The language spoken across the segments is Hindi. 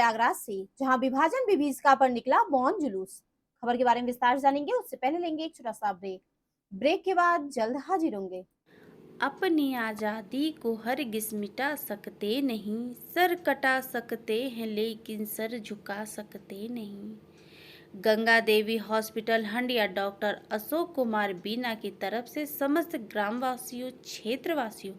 प्रयागराज से, जहां विभाजन विभीषिका पर निकला मौन जुलूस। खबर के बारे में विस्तार जानेंगे, उससे पहले लेंगे एक छोटा सा ब्रेक के बाद जल्द हाजिर होंगे। अपनी आज़ादी को हरगिज़ मिटा सकते नहीं, सर कटा सकते हैं लेकिन सर झुका सकते नहीं। गंगा देवी हॉस्पिटल हंडिया डॉक्टर अशोक कुमार बीना की तरफ से समस्त ग्रामवासियों, क्षेत्रवासियों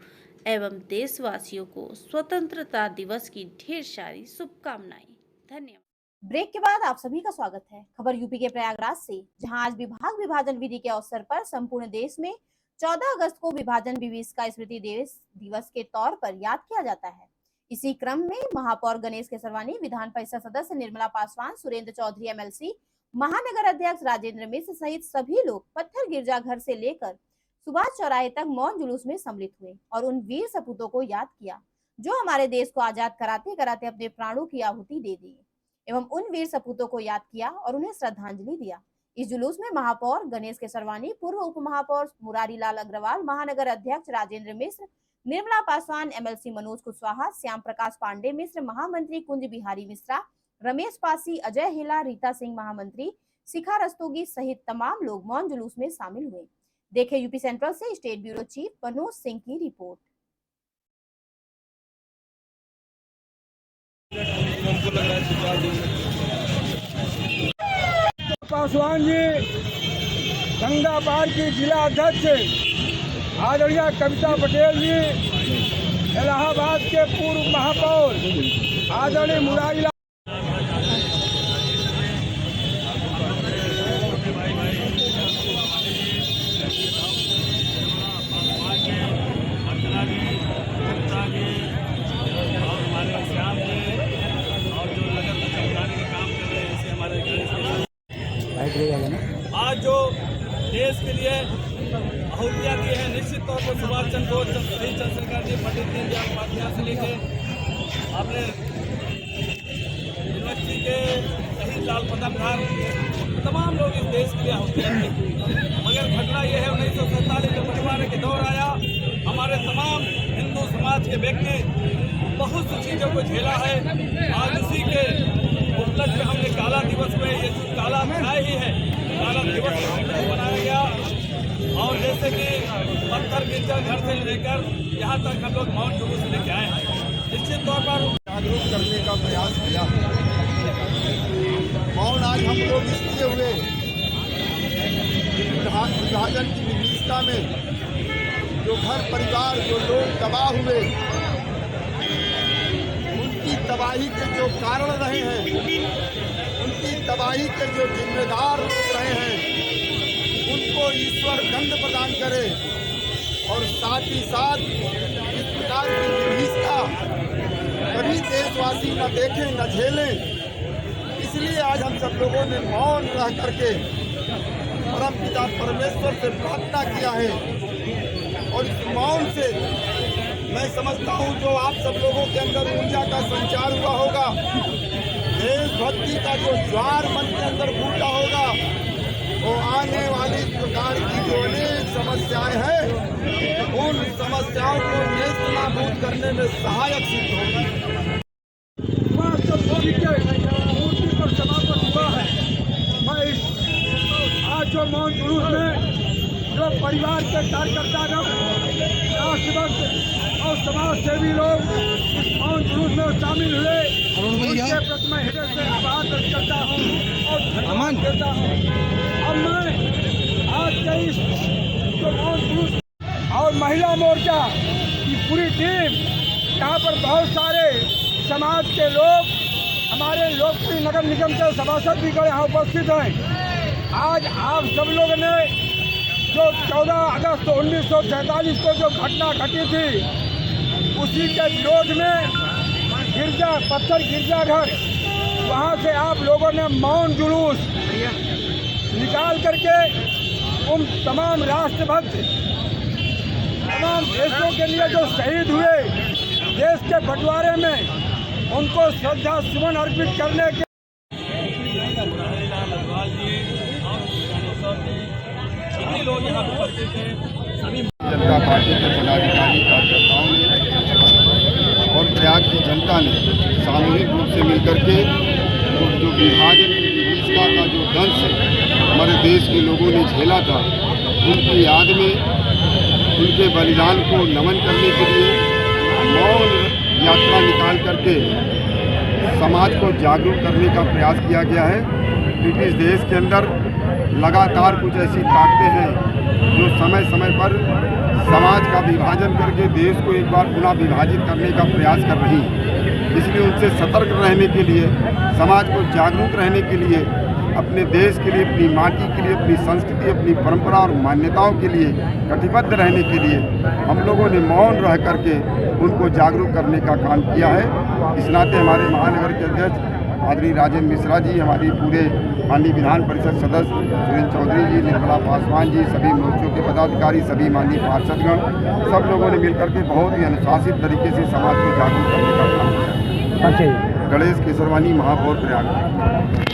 एवं देशवासियों को स्वतंत्रता दिवस की ढेर सारी शुभकामनाएं। धन्यवाद। ब्रेक के बाद आप सभी का स्वागत है। खबर यूपी के प्रयागराज से, जहां आज विभाजन विधि के अवसर पर संपूर्ण देश में 14 अगस्त को विभाजन विभीषिका स्मृति दिवस के तौर पर याद किया जाता है। इसी क्रम में महापौर गणेश केसरवानी, विधान परिषद सदस्य निर्मला पासवान, सुरेंद्र चौधरी एमएलसी, महानगर अध्यक्ष राजेंद्र मिश्र सहित सभी लोग पत्थर गिरजाघर से लेकर सुभाष चौराहे तक मौन जुलूस में सम्मिलित हुए और उन वीर सपूतों को याद किया जो हमारे देश को आजाद कराते कराते अपने प्राणों की आहुति दे दी एवं उन वीर सपूतों को याद किया और उन्हें श्रद्धांजलि दिया। इस जुलूस में महापौर गणेश केसरवानी, पूर्व उप महापौर मुरारी लाल अग्रवाल, महानगर अध्यक्ष राजेंद्र मिश्र, निर्मला पासवान, एमएलसी मनोज कुशवाहा, श्याम प्रकाश पांडे मिश्र, महामंत्री कुंज बिहारी मिश्रा, रमेश पासी, अजय हेला, रीता सिंह महामंत्री, शिखा रस्तोगी सहित तमाम लोग मौन जुलूस में शामिल हुए। देखे यूपी सेंट्रल से state bureau chief Manoj Singh की रिपोर्ट। पासवान जी, गंगा पार की जिला अध्यक्ष आदरणीय कविता पटेल जी, इलाहाबाद के पूर्व महापौर आदरणीय मुरारी लाल, आज जो देश के लिए आहुतियाँ दी है, निश्चित तौर पर सुभाष चंद्र बोस, शहीद चंद्रशेखर जी, पंडित दीनदयाल उपाध्याय से लेके आपने यूनिवर्सिटी के शहीद लाल पदमधार, तमाम लोग इस देश के लिए आहुतियाँ दी। मगर घटना यह है 1947 जब बंटवारे के दौर आया, हमारे तमाम हिंदू समाज के व्यक्ति बहुत सी चीज़ों को झेला है। आज उसी के उपलक्ष्य में हमने काला दिवस में, ये जो काला अध्याय ही है, काला दिवस बनाया गया। और जैसे कि पत्थर गिरजाघर से लेकर यहाँ तक हम लोग मौन जुलूस लेके आए हैं, निश्चित तौर पर जागरूक करने का प्रयास किया। मौन आज हम लोग इसलिए हुए, विभाजन की विभीषिका में जो घर परिवार, जो लोग तबाह हुए, उनकी तबाही के जो कारण रहे हैं, उनकी तबाही के जो जिम्मेदार रहे हैं, उनको ईश्वर दंड प्रदान करे और साथ ही साथ इस प्रकार की विभीषिका कभी देशवासी न देखें, न झेलें। इसलिए आज हम सब लोगों ने मौन रह करके परमपिता परमेश्वर से प्रार्थना किया है। और इस मौन से मैं समझता हूँ जो आप सब लोगों के अंदर ऊर्जा का संचार हुआ होगा, देशभक्ति का जो ज्वार मन के अंदर फूटा होगा, वो आने वाली प्रकार की जो अनेक समस्याएं हैं, उन समस्याओं को नेस्तनाबूद करने में सहायक सिद्ध होगी। मूर्ति पर समापन हुआ है। मैं आज जो मौन जुलूस में जो परिवार के कार्यकर्ता लोग, राष्ट्रभक्त और समाज सेवी लोग इस मौन जुलूस में शामिल हुए, उनके प्रति मैं हृदय से आभार व्यक्त करता हूँ और धन्यवाद देता हूँ। अब मैं आज के इस जो मौन जुलूस और महिला मोर्चा की पूरी टीम, यहाँ पर बहुत सारे समाज के लोग, हमारे लोकप्रिय नगर निगम के सभासद भी यहाँ उपस्थित हैं। आज आप सब लोगों ने जो 14 अगस्त 1947 को जो घटना घटी थी, उसी के विरोध में पत्थर गिरजाघर, वहाँ से आप लोगों ने मौन जुलूस निकाल करके उन तमाम राष्ट्रभक्त, तमाम देशों के लिए जो शहीद हुए देश के बंटवारे में, उनको श्रद्धा सुमन अर्पित करने के लोग यहाँ उपस्थित हैं। जनता पार्टी के पदाधिकारी कार्यकर्ताओं ने और प्रयाग की जनता ने सामूहिक रूप से मिलकर के जो विभाजन की विभीषिका का जो दंश हमारे देश के लोगों ने झेला था, उनकी याद में उनके बलिदान को नमन करने के लिए मौन यात्रा निकाल करके समाज को जागरूक करने का प्रयास किया गया है। क्योंकि इस देश के अंदर लगातार कुछ ऐसी ताकतें हैं जो समय समय पर समाज का विभाजन करके देश को एक बार पुनः विभाजित करने का प्रयास कर रही हैं। इसलिए उनसे सतर्क रहने के लिए, समाज को जागरूक रहने के लिए, अपने देश के लिए, अपनी माटी के लिए, अपनी संस्कृति, अपनी परंपरा और मान्यताओं के लिए कटिबद्ध रहने के लिए हम लोगों ने मौन रह करके उनको जागरूक करने का काम किया है। इस नाते हमारे महानगर के अध्यक्ष आदरणीय राजेंद्र मिश्रा जी, हमारी पूरे माननीय विधान परिषद सदस्य सुरेंद्र चौधरी जी, निर्मला पासवान जी, सभी मोर्चों के पदाधिकारी, सभी माननीय पार्षदगण, सब लोगों ने मिलकर के बहुत ही अनुशासित तरीके से समाज को जागरूक करने का काम किया। गणेश केसरवानी, महापौर प्रयाग।